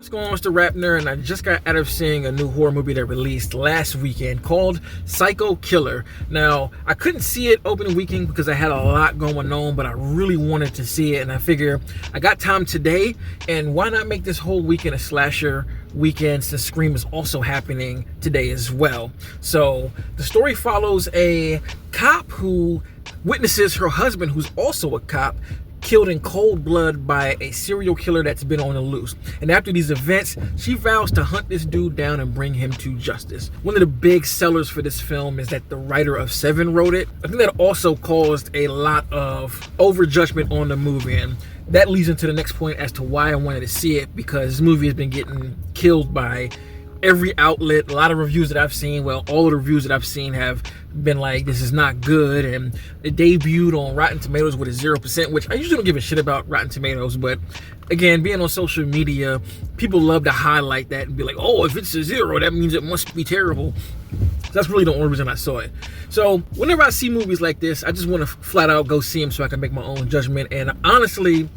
What's going on? It's the RapNerd, and I just got out of seeing a new horror movie that released last weekend called Psycho Killer. Now, I couldn't see it opening weekend because I had a lot going on, but I really wanted to see it, and I figure I got time today, and why not make this whole weekend a slasher weekend since Scream is also happening today as well. So, the story follows a cop who witnesses her husband, who's also a cop, killed in cold blood by a serial killer that's been on the loose. And after these events, she vows to hunt this dude down and bring him to justice. One of the big sellers for this film is that the writer of Seven wrote it. I think that also caused a lot of overjudgment on the movie, and that leads into the next point as to why I wanted to see it, because this movie has been getting killed by every outlet. A lot of reviews that I've seen, well, all of the reviews that I've seen have been like, this is not good, and it debuted on Rotten Tomatoes with a 0%, which I usually don't give a shit about Rotten Tomatoes, but again, being on social media, people love to highlight that and be like, oh, if it's a 0, that means it must be terrible. So that's really the only reason I saw it. So whenever I see movies like this, I just want to flat out go see them so I can make my own judgment. And honestly,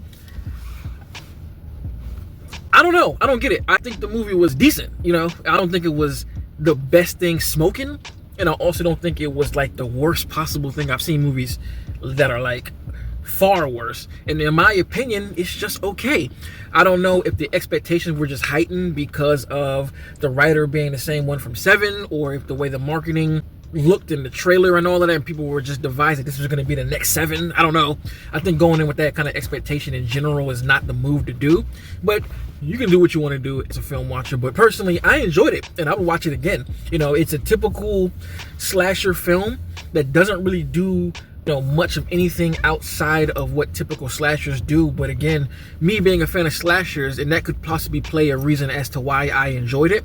I don't know. I don't get it. I think the movie was decent. I don't think it was the best thing smoking. And I also don't think it was like the worst possible thing. I've seen movies that are like far worse. And in my opinion, it's just okay. I don't know if the expectations were just heightened because of the writer being the same one from Seven, or if the way the marketing looked in the trailer and all of that, and people were just devised that this was going to be the next Seven. I don't know. I think going in with that kind of expectation in general is not the move to do, but you can do what you want to do as a film watcher. But personally, I enjoyed it, and I would watch it again. It's a typical slasher film that doesn't really do much of anything outside of what typical slashers do. But again, me being a fan of slashers, and that could possibly play a reason as to why I enjoyed it,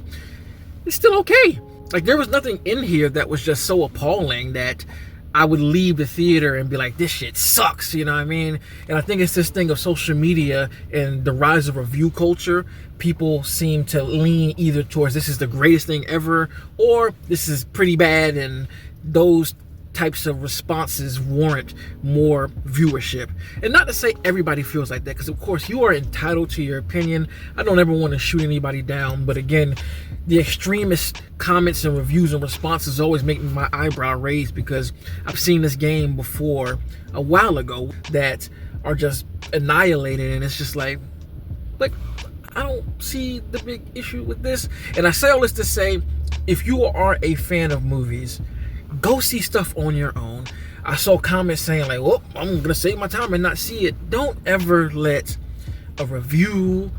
it's still okay. Like, there was nothing in here that was just so appalling that I would leave the theater and be like, this shit sucks, you know what I mean? And I think it's this thing of social media and the rise of review culture. People seem to lean either towards this is the greatest thing ever, or this is pretty bad, and those types of responses warrant more viewership. And not to say everybody feels like that, because of course you are entitled to your opinion. I don't ever want to shoot anybody down, but again, the extremist comments and reviews and responses always make my eyebrow raise, because I've seen this game before a while ago that are just annihilated, and it's just like I don't see the big issue with this. And I say all this to say, if you are a fan of movies, go see stuff on your own. I saw comments saying like, well, I'm gonna save my time and not see it. Don't ever let a review,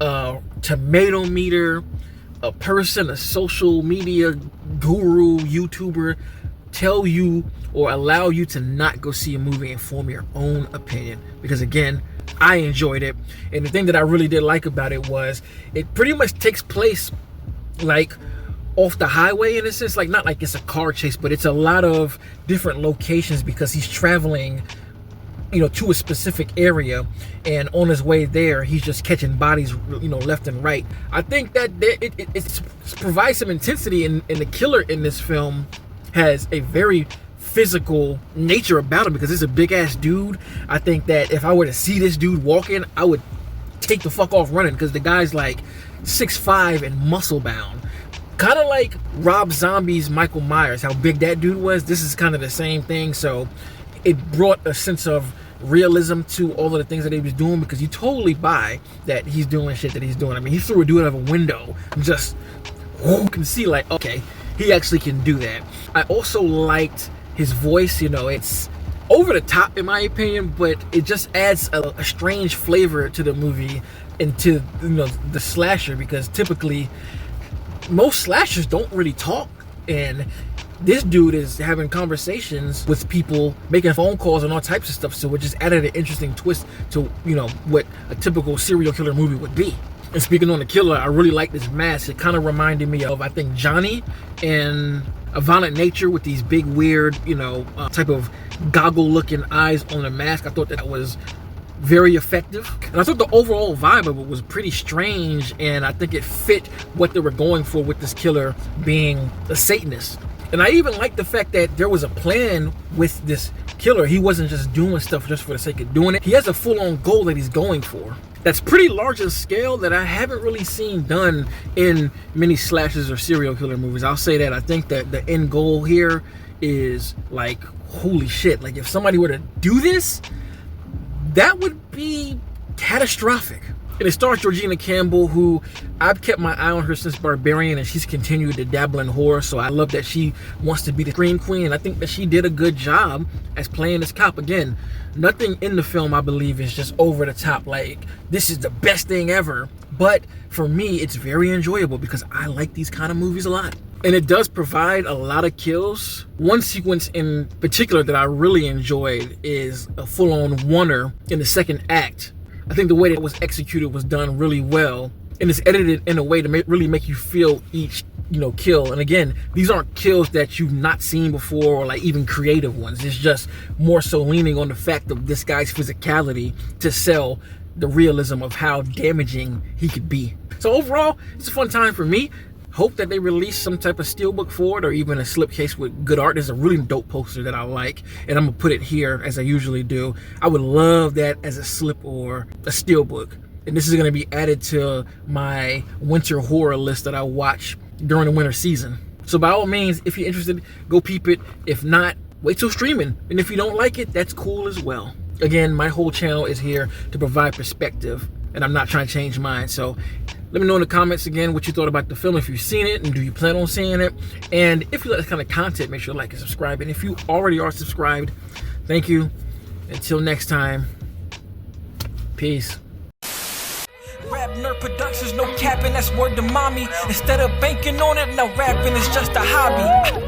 a tomato meter, a person, a social media guru, YouTuber tell you or allow you to not go see a movie and form your own opinion. Because again, I enjoyed it, and the thing that I really did like about it was it pretty much takes place like off the highway, in a sense, like not like it's a car chase, but it's a lot of different locations because he's traveling to a specific area, and on his way there he's just catching bodies left and right. I think that it provides some intensity, and the killer in this film has a very physical nature about him because it's a big ass dude. I think that if I were to see this dude walking, I would take the fuck off running, because the guy's like 6'5" and muscle bound. Kind of like Rob Zombie's Michael Myers, how big that dude was. This is kind of the same thing. So it brought a sense of realism to all of the things that he was doing, because you totally buy that he's doing shit that he's doing. I mean, he threw a dude out of a window and just can see like, okay, he actually can do that. I also liked his voice. It's over the top in my opinion, but it just adds a strange flavor to the movie and to the slasher, because typically most slashers don't really talk, and this dude is having conversations with people, making phone calls and all types of stuff. So it just added an interesting twist to what a typical serial killer movie would be. And speaking on the killer, I really like this mask. It kind of reminded me of, I think, Johnny in A Violent Nature, with these big weird type of goggle looking eyes on the mask. I thought that was very effective, and I thought the overall vibe of it was pretty strange, and I think it fit what they were going for with this killer being a Satanist. And I even like the fact that there was a plan with this killer. He wasn't just doing stuff just for the sake of doing it. He has a full-on goal that he's going for. that's pretty large in scale that I haven't really seen done in many slashes or serial killer movies. I'll say that. I think that the end goal here is like, holy shit. Like, if somebody were to do this, that would be catastrophic. And it stars Georgina Campbell, who I've kept my eye on her since Barbarian, and she's continued to dabble in horror, so I love that she wants to be the Scream Queen, and I think that she did a good job as playing this cop. Again, nothing in the film, I believe, is just over the top, like, this is the best thing ever, but for me, it's very enjoyable because I like these kind of movies a lot. And it does provide a lot of kills. One sequence in particular that I really enjoyed is a full-on oneer in the second act. I think the way that it was executed was done really well, and it's edited in a way to really make you feel each, kill. And again, these aren't kills that you've not seen before, or like even creative ones. It's just more so leaning on the fact of this guy's physicality to sell the realism of how damaging he could be. So overall, it's a fun time for me. Hope that they release some type of steelbook for it, or even a slipcase with good art. There's a really dope poster that I like, and I'm gonna put it here as I usually do. I would love that as a slip or a steelbook. And this is gonna be added to my winter horror list that I watch during the winter season. So by all means, if you're interested, go peep it. If not, wait till streaming. And if you don't like it, that's cool as well. Again, my whole channel is here to provide perspective, and I'm not trying to change mine. So let me know in the comments again what you thought about the film, if you've seen it, and do you plan on seeing it? And if you like this kind of content, make sure to like and subscribe. And if you already are subscribed, thank you. Until next time, peace. RapNerd Productions, no capping, that's word to mommy. Instead of banking on it, now rapping is just a hobby.